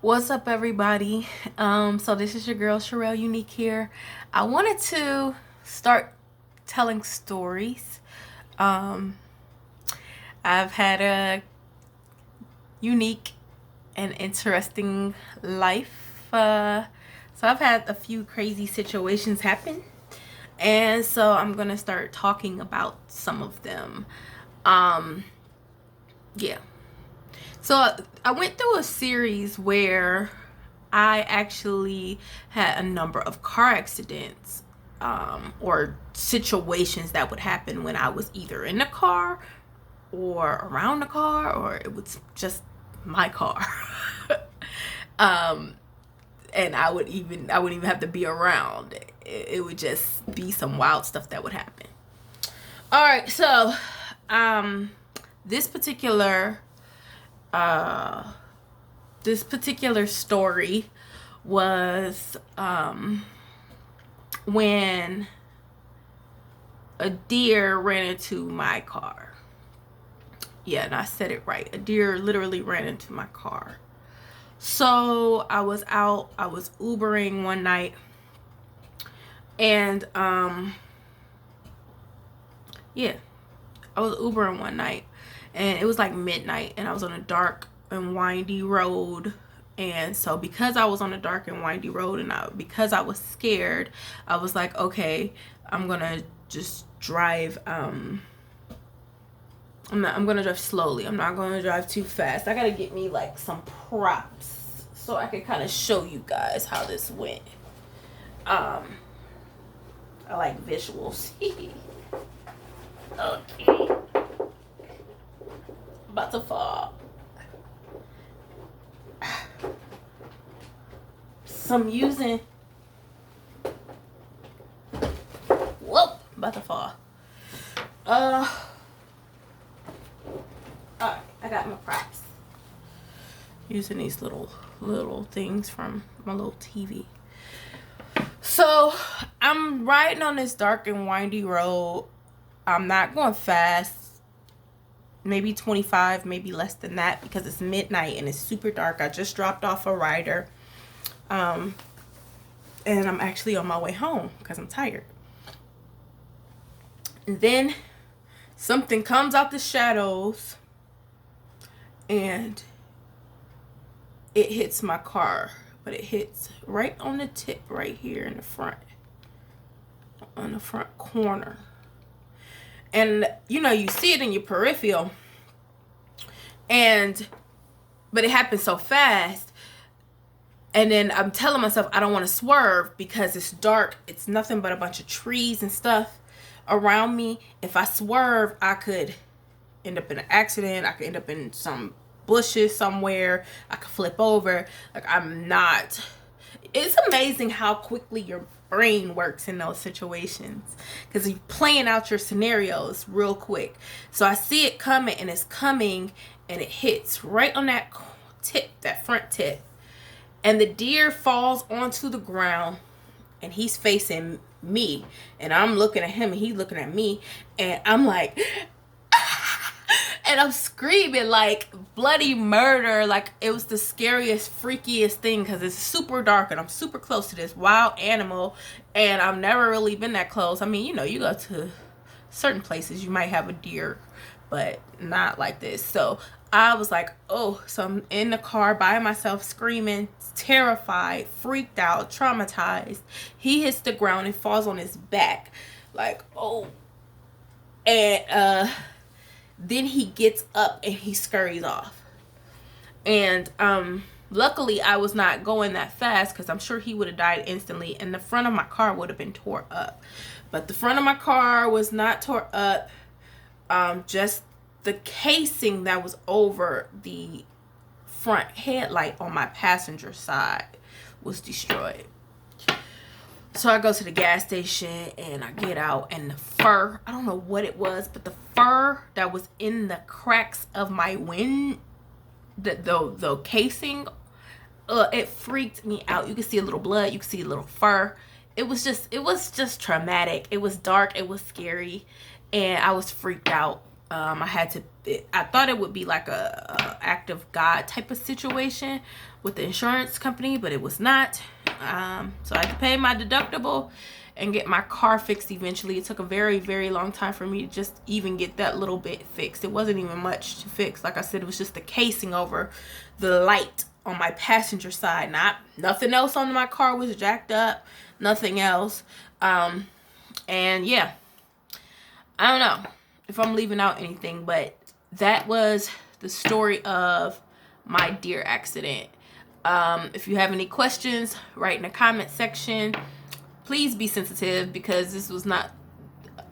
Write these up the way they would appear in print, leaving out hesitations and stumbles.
What's up, everybody? So this is your girl Relle Unique here. I wanted to start telling stories. Um, I've had a unique and interesting life. So I've had a few crazy situations happen, and so I'm gonna start talking about some of them. Um, yeah. So I went through a series where I actually had a number of car accidents, or situations that would happen when I was either in the car or around the car, or it was just my car. um, and I wouldn't even have to be around. It would just be some wild stuff that would happen. All right, so um, this particular uh this particular story was when a deer ran into my car. Yeah, and I said it right. A deer literally ran into my car. So I was Ubering one night, and yeah, I was Ubering one night, and it was like midnight, and I was on a dark and windy road. And so because I was on a dark and windy road, and because I was scared, I was like, okay, I'm gonna just drive. I'm gonna drive slowly. I'm not gonna drive too fast. I gotta get me like some props so I can kind of show you guys how this went. I like visuals. Okay, about to fall. So I'm using. Whoa, about to fall. Alright, I got my props. Using these little things from my little TV. So I'm riding on this dark and windy road. I'm not going fast. Maybe 25, maybe less than that, because it's midnight and it's super dark. I just dropped off a rider. And I'm actually on my way home because I'm tired. And then something comes out the shadows and it hits my car, but it hits right on the tip right here in the front, on the front corner. And you see it in your peripheral, but it happened so fast. And then I'm telling myself I don't want to swerve because it's dark. It's nothing but a bunch of trees and stuff around me. If I swerve, I could end up in an accident. I could end up in some bushes somewhere. I could flip over. It's amazing how quickly your brain works in those situations, because you're playing out your scenarios real quick. So I see it coming, and it's coming, and it hits right on that tip, that front tip. And the deer falls onto the ground, and he's facing me, and I'm looking at him, and he's looking at me, and I'm like, and I'm screaming like bloody murder. Like, it was the scariest, freakiest thing, because it's super dark, and I'm super close to this wild animal, and I've never really been that close. I mean, you go to certain places, you might have a deer, but not like this. So I was like, oh, so I'm in the car by myself, screaming, terrified, freaked out, traumatized. He hits the ground and falls on his back, like, oh. And then he gets up and he scurries off. And luckily I was not going that fast, because I'm sure he would have died instantly, and the front of my car would have been tore up. But the front of my car was not tore up. Just the casing that was over the front headlight on my passenger side was destroyed. So I go to the gas station, and I get out, and the fur, I don't know what it was, but the fur that was in the cracks of my wind, the casing, it freaked me out. You can see a little blood, you can see a little fur. It was just traumatic. It was dark, it was scary, and I was freaked out. I thought it would be like a act of God type of situation with the insurance company, but it was not. So I had to pay my deductible and get my car fixed eventually. It took a very, very long time for me to just even get that little bit fixed. It wasn't even much to fix. Like I said, it was just the casing over the light on my passenger side. Nothing else on my car was jacked up. Nothing else. And yeah, I don't know if I'm leaving out anything, but that was the story of my deer accident. If you have any questions, write in the comment section. Please be sensitive, because this was not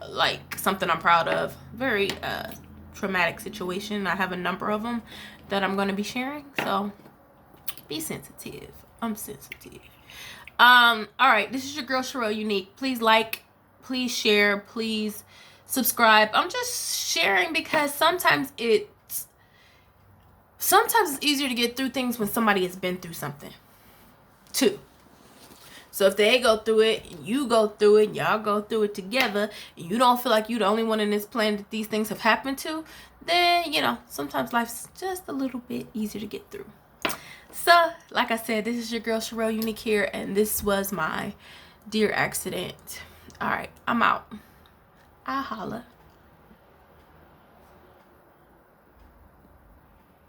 like something I'm proud of. Very traumatic situation. I have a number of them that I'm going to be sharing, so be sensitive. I'm sensitive. All right, this is your girl Relle Unique. Please like, please share, please subscribe. I'm just sharing because sometimes it's easier to get through things when somebody has been through something too. So if they go through it, and you go through it, y'all go through it together, and you don't feel like you're the only one in this planet that these things have happened to, then, you know, sometimes life's just a little bit easier to get through. So, like I said, this is your girl Relle Unique here, and this was my deer accident. All right, I'm out. I'll holla.